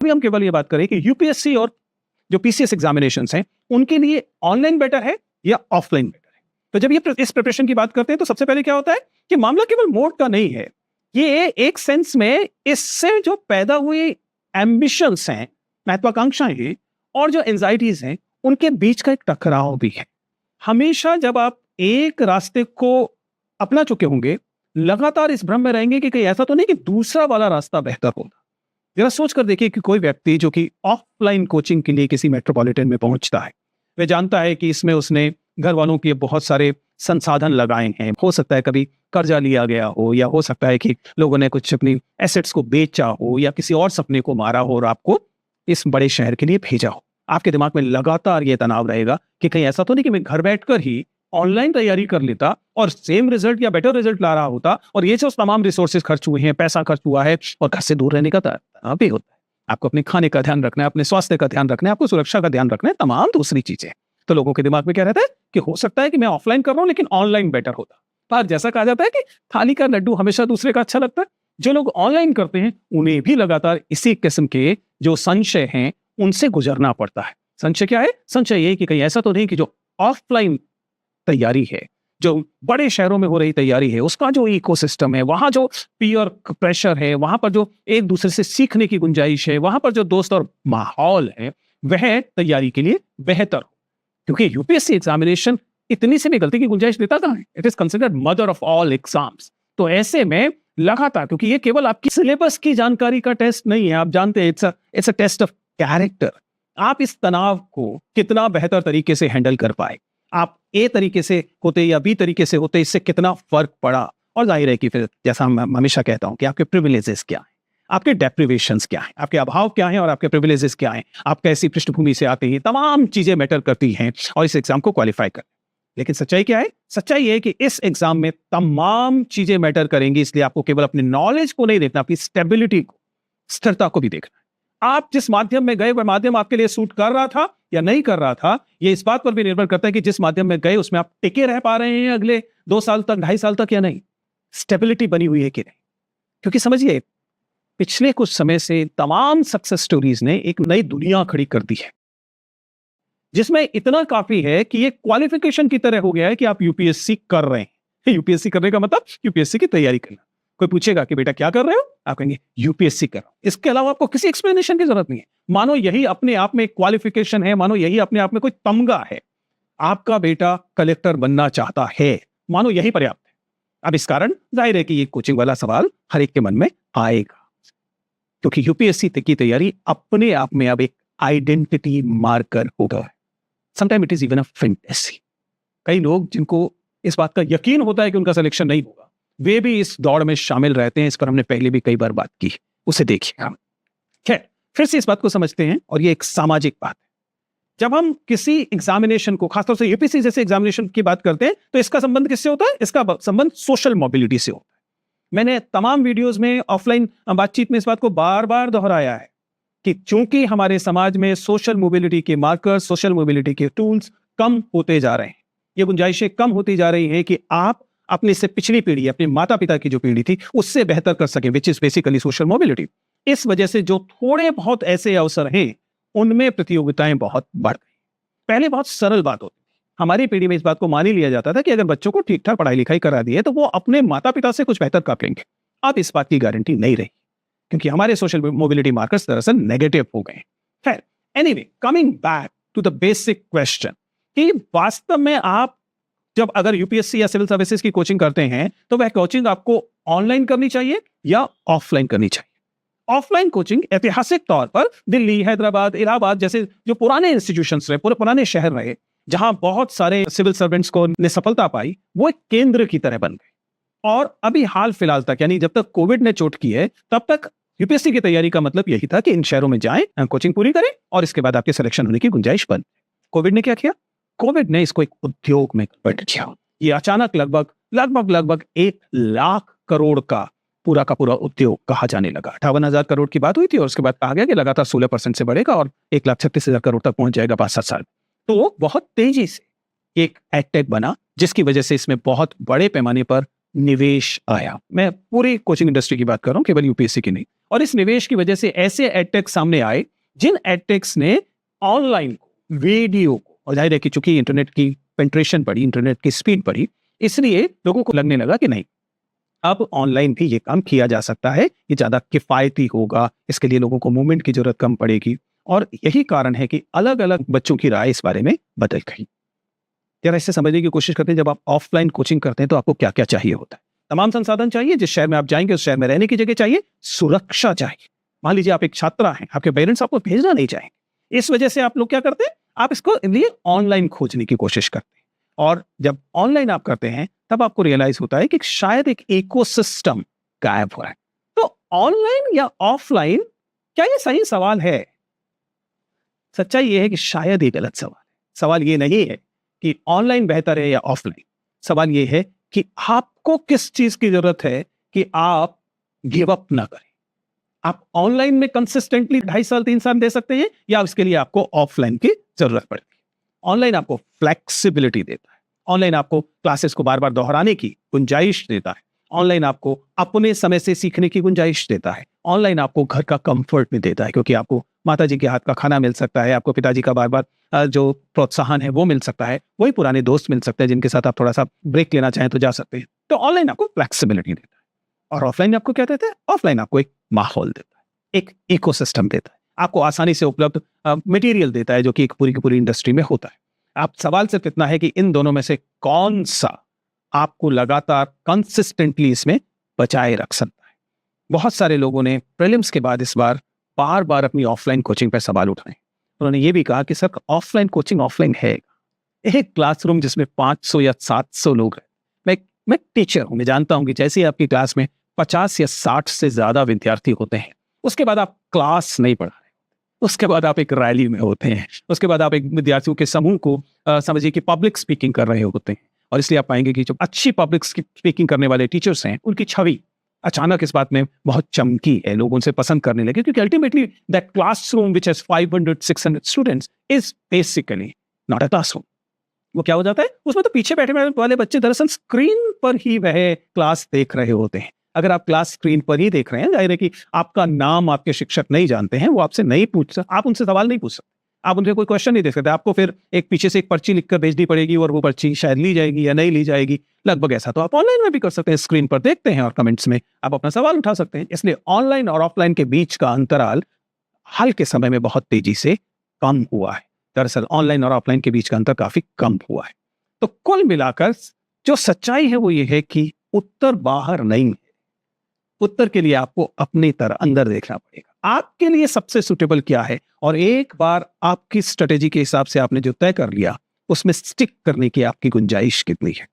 अभी हम केवल ये बात करें कि यूपीएससी और जो पीसीएस एग्जामिनेशंस हैं उनके लिए ऑनलाइन बेटर है या ऑफलाइन बेटर है। तो जब ये इस प्रिपरेशन की बात करते हैं तो सबसे पहले क्या होता है कि मामला केवल मोड का नहीं है, ये एक सेंस में इससे जो पैदा हुई एम्बिशंस हैं, महत्वाकांक्षाएं हैं और जो एंजाइटीज हैं उनके बीच का एक टकराव भी है। हमेशा जब आप एक रास्ते को अपना चुके होंगे, लगातार इस भ्रम में रहेंगे कि कहीं ऐसा तो नहीं कि दूसरा वाला रास्ता बेहतर होगा। जरा सोच कर देखिए कि कोई व्यक्ति जो कि ऑफलाइन कोचिंग के लिए किसी मेट्रोपॉलिटन में पहुंचता है, वह जानता है कि इसमें उसने घर वालों के बहुत सारे संसाधन लगाए हैं, हो सकता है कभी कर्जा लिया गया हो, या हो सकता है कि लोगों ने कुछ अपनी एसेट्स को बेचा हो, या किसी और सपने को मारा हो और आपको इस बड़े शहर के लिए भेजा हो। आपके दिमाग में लगातार ये तनाव रहेगा कि कहीं ऐसा तो नहीं कि मैं घर बैठकर ही ऑनलाइन तैयारी कर लेता और सेम रिजल्ट या बेटर रिजल्ट ला रहा होता, और ये जो तमाम रिसोर्सेज खर्च हुए हैं, पैसा खर्च हुआ है, और घर से दूर रहने का तनाव भी होता है। आपको अपने खाने का ध्यान रखना है, अपने स्वास्थ्य का ध्यान रखना है, आपको सुरक्षा का ध्यान रखना है, तमाम दूसरी चीजें। तो लोगों के दिमाग में क्या रहता है कि हो सकता है कि मैं ऑफलाइन कर रहा हूं लेकिन ऑनलाइन बेटर होता। पर जैसा कहा जाता है कि थाली का लड्डू हमेशा दूसरे का अच्छा लगता है, जो लोग ऑनलाइन करते हैं उन्हें भी लगातार इसी किस्म के जो संशय हैं उनसे गुजरना पड़ता है। संशय क्या है? संशय ये कि कहीं ऐसा तो नहीं कि जो ऑफलाइन तैयारी है, जो बड़े शहरों में हो रही तैयारी है, उसका जो इकोसिस्टम है, वहां जो पीयर प्रेशर है, वहां पर जो एक दूसरे से सीखने की गुंजाइश है, वहां पर जो दोस्त और माहौल है, वह तैयारी के लिए बेहतर हो। क्योंकि यूपीएससी एग्जामिनेशन इतनी से भी गलती की गुंजाइश देता कहां है? It is considered mother of all exams. तो ऐसे में लगातार, क्योंकि ये केवल आपकी सिलेबस की जानकारी का टेस्ट नहीं है, आप जानते हैं it's a test of character. आप इस तनाव को कितना बेहतर तरीके से हैंडल कर पाए, आप ए तरीके से होते या बी तरीके से होते, इससे कितना फर्क पड़ा। और जाहिर है कि फिर जैसा मैं हमेशा कहता हूं कि आपके प्रिविलेजेस क्या हैं, आपके डेप्रिवेशंस क्या हैं, आपके अभाव क्या हैं और आपके प्रिविलेजेस क्या हैं, आप कैसी पृष्ठभूमि से आते हैं, तमाम चीजें मैटर करती हैं और इस एग्जाम को क्वालिफाई कर। लेकिन सच्चाई क्या है? सच्चाई ये है कि इस एग्जाम में तमाम चीजें मैटर करेंगी, इसलिए आपको केवल अपने नॉलेज को नहीं देखना, आपकी स्टेबिलिटी को, स्थिरता को भी देखना है। आप जिस माध्यम में गए वह माध्यम आपके लिए सूट कर रहा था या नहीं कर रहा था, यह इस बात पर भी निर्भर करता है कि जिस माध्यम में गए उसमें आप टिके रह पा रहे हैं अगले 2 साल तक, 2.5 साल तक या नहीं, स्टेबिलिटी बनी हुई है कि नहीं। क्योंकि समझिए, पिछले कुछ समय से तमाम सक्सेस स्टोरीज ने एक नई दुनिया खड़ी कर दी है, जिसमें इतना काफी है कि ये क्वालिफिकेशन की तरह हो गया है कि आप यूपीएससी कर रहे हैं। यूपीएससी करने का मतलब यूपीएससी की तैयारी करना। कोई पूछेगा कि बेटा क्या कर रहे हो, आप कहेंगे यूपीएससी कर रहा हूं। इसके अलावा आपको किसी एक्सप्लेनेशन की जरूरत नहीं है। मानो यही अपने आप में एक क्वालिफिकेशन है, मानो यही अपने आप में कोई तमगा है। आपका बेटा कलेक्टर बनना चाहता है, मानो यही पर्याप्त है। अब इस कारण जाहिर है कि ये कोचिंग वाला सवाल हर एक के मन में आएगा, क्योंकि यूपीएससी की तैयारी अपने आप में अब एक आइडेंटिटी मार्कर हो गया है। Sometime it is even a fantasy. कई लोग जिनको इस बात का यकीन होता है कि उनका सिलेक्शन नहीं होगा, वे भी इस दौड़ में शामिल रहते हैं। इस पर हमने पहले भी कई बार बात की, उसे देखिए। खैर, फिर से इस बात को समझते हैं, और ये एक सामाजिक बात है। जब हम किसी एग्जामिनेशन को, खासतौर से यूपीएससी जैसे एग्जामिनेशन की बात करते हैं, तो इसका संबंध किससे होता है? इसका संबंध सोशल मोबिलिटी से होता है। मैंने तमाम वीडियोस में, ऑफलाइन बातचीत में इस बात को बार बार दोहराया है कि चूंकि हमारे समाज में सोशल मोबिलिटी के मार्कर्स, सोशल मोबिलिटी के टूल्स कम होते जा रहे हैं, ये गुंजाइशें कम होती जा रही हैं कि आप अपनी से पिछली पीढ़ी, अपने माता पिता की जो पीढ़ी थी, उससे बेहतर कर सकें, which is basically social mobility. इस वजह से जो थोड़े बहुत ऐसे अवसर हैं, उनमें प्रतियोगिताएं बहुत बढ़ गई। पहले बहुत सरल बात होती थी, हमारी पीढ़ी में इस बात को मान ही लिया जाता था कि अगर बच्चों को ठीक ठाक पढ़ाई लिखाई करा दी है तो वो अपने माता पिता से कुछ बेहतर कर लेंगे। अब इस बात की गारंटी नहीं रही, क्योंकि हमारे सोशल मोबिलिटी मार्कर्स दरअसल नेगेटिव हो गए। खैर, anyway, coming back to the basic question कि वास्तव में आप जब अगर यूपीएससी या सिविल सर्विसेज की कोचिंग करते हैं, तो वह कोचिंग आपको ऑनलाइन करनी चाहिए या ऑफलाइन करनी चाहिए। ऑफलाइन कोचिंग ऐतिहासिक तौर पर दिल्ली, हैदराबाद, इलाहाबाद जैसे जो पुराने इंस्टीट्यूशंस रहे, पुराने शहर रहे, जहां बहुत सारे सिविल सर्वेंट्स को ने सफलता पाई, वो एक केंद्र की तरह बन गए। और अभी हाल फिलहाल तक, यानी जब तक कोविड ने चोट की है, तब तक यूपीएससी की तैयारी का मतलब यही था कि इन शहरों में जाएं, कोचिंग पूरी करें और इसके बाद आपके सिलेक्शन होने की गुंजाइश बन। कोविड ने क्या किया? कोविड ने इसको एक उद्योग में कन्वर्ट किया। ये अचानक लगभग 1 लाख करोड़ का पूरा उद्योग कहा जाने लगा। 58,000 करोड़ की बात हुई थी और उसके बाद कहा गया कि लगातार 16% से बढ़ेगा और 1,36,000 करोड़ तक पहुंच जाएगा 5-7 साल। तो बहुत तेजी से एक एडटेक बना, जिसकी वजह से इसमें बहुत बड़े पैमाने पर निवेश आया। मैं पूरी कोचिंग इंडस्ट्री की बात कर रहा हूं, केवल यूपीएससी की नहीं। और इस निवेश की वजह से ऐसे एडटेक सामने आए जिन एडटेक्स ने ऑनलाइन को, वीडियो को, और जाहिर है कि चूंकि इंटरनेट की पेंट्रेशन बढ़ी, इंटरनेट की स्पीड बढ़ी, इसलिए लोगों को लगने लगा कि नहीं, अब ऑनलाइन भी ये काम किया जा सकता है, ये ज्यादा किफायती होगा, इसके लिए लोगों को मूवमेंट की जरूरत कम पड़ेगी। और यही कारण है कि अलग अलग बच्चों की राय इस बारे में बदल गई। जरा इससे समझने की कोशिश करते हैं, जब आप ऑफलाइन कोचिंग करते हैं तो आपको क्या क्या चाहिए होता है। तमाम संसाधन चाहिए, जिस शहर में आप जाएंगे उस शहर में रहने की जगह चाहिए, सुरक्षा चाहिए। मान लीजिए आप एक छात्रा हैं, आपके पेरेंट्स आपको भेजना नहीं चाहेंगे, इस वजह से आप लोग क्या करते हैं, आप इसको लिए ऑनलाइन खोजने की कोशिश करते हैं। और जब ऑनलाइन आप करते हैं तब आपको रियलाइज होता है कि शायद एक इकोसिस्टम गायब हो रहा है। तो ऑनलाइन या ऑफलाइन, क्या ये सही सवाल है? सच्चाई ये है कि शायद ये गलत सवाल है। सवाल ये नहीं है कि ऑनलाइन बेहतर है या ऑफलाइन। सवाल ये है कि आपको किस चीज की जरूरत है कि आप गिव अप ना करें। आप ऑनलाइन में कंसिस्टेंटली 2.5 साल 3 साल दे सकते हैं, या उसके लिए आपको ऑफलाइन की जरूरत पड़ेगी। ऑनलाइन आपको फ्लेक्सिबिलिटी देता है, ऑनलाइन आपको क्लासेस को बार बार दोहराने की गुंजाइश देता है, ऑनलाइन आपको अपने समय से सीखने की गुंजाइश देता है, ऑनलाइन आपको घर का कंफर्ट भी देता है, क्योंकि आपको माता जी के हाथ का खाना मिल सकता है, आपको पिताजी का बार बार जो प्रोत्साहन है वो मिल सकता है, वही पुराने दोस्त मिल सकते हैं जिनके साथ आप थोड़ा सा ब्रेक लेना चाहें तो जा सकते हैं। तो ऑनलाइन आपको फ्लेक्सिबिलिटी देता है। और ऑफलाइन आपको क्या देता है? ऑफलाइन आपको एक माहौल देता है, एक इकोसिस्टम देता है, आपको आसानी से उपलब्ध मटेरियल देता है, जो कि एक पूरी की पूरी इंडस्ट्री में होता है। आप सवाल सिर्फ इतना है कि इन दोनों में से कौन सा आपको लगातार कंसिस्टेंटली इसमें बचाए रख सकता है। बहुत सारे लोगों ने प्रीलिम्स के बाद इस बार बार बार अपनी ऑफलाइन कोचिंग पर सवाल उठाए। उन्होंने ये भी कहा कि सर ऑफलाइन कोचिंग ऑफलाइन है, एक क्लासरूम जिसमें 500 या 700 लोग हैं। मैं टीचर हूं, मैं जानता हूं कि जैसे आपकी क्लास में 50 या 60 से ज्यादा विद्यार्थी होते हैं, उसके बाद आप क्लास नहीं पढ़ा रहे, उसके बाद आप एक रैली में होते हैं, उसके बाद आप एक विद्यार्थियों के समूह को समझिए कि पब्लिक स्पीकिंग कर रहे होते हैं। और इसलिए आप पाएंगे कि जो अच्छी पब्लिक स्पीकिंग करने वाले टीचर्स हैं, उनकी छवि अचानक इस बात में बहुत चमकी है, लोग उनसे पसंद करने लगे, क्योंकि ultimately that classroom which has 500-600 students is basically not a classroom. वो क्या हो जाता है, उसमें तो पीछे बैठे वाले बच्चे दरअसल स्क्रीन पर ही वह क्लास देख रहे होते हैं। अगर आप क्लास स्क्रीन पर ही देख रहे हैं, जाहिर है कि आपका नाम आपके शिक्षक नहीं जानते हैं, वो आपसे नहीं पूछ सकते, आप उनसे सवाल नहीं पूछ सकते, आप उनसे कोई क्वेश्चन नहीं दे सकते। आपको फिर एक पीछे से एक पर्ची लिखकर भेजनी पड़ेगी, और वो पर्ची शायद ली जाएगी या नहीं ली जाएगी। लगभग ऐसा तो आप ऑनलाइन में भी कर सकते हैं, स्क्रीन पर देखते हैं और कमेंट्स में आप अपना सवाल उठा सकते हैं। इसलिए ऑनलाइन और ऑफलाइन के बीच का अंतराल हाल के समय में बहुत तेजी से कम हुआ है। दरअसल ऑनलाइन और ऑफलाइन के बीच का अंतर काफी कम हुआ है। तो कुल मिलाकर जो सच्चाई है वो ये है कि उत्तर बाहर नहीं है, उत्तर के लिए आपको अपनी तरह अंदर देखना पड़ेगा, आपके लिए सबसे सुटेबल क्या है। और एक बार आपकी स्ट्रेटेजी के हिसाब से आपने जो तय कर लिया, उसमें स्टिक करने की आपकी गुंजाइश कितनी है।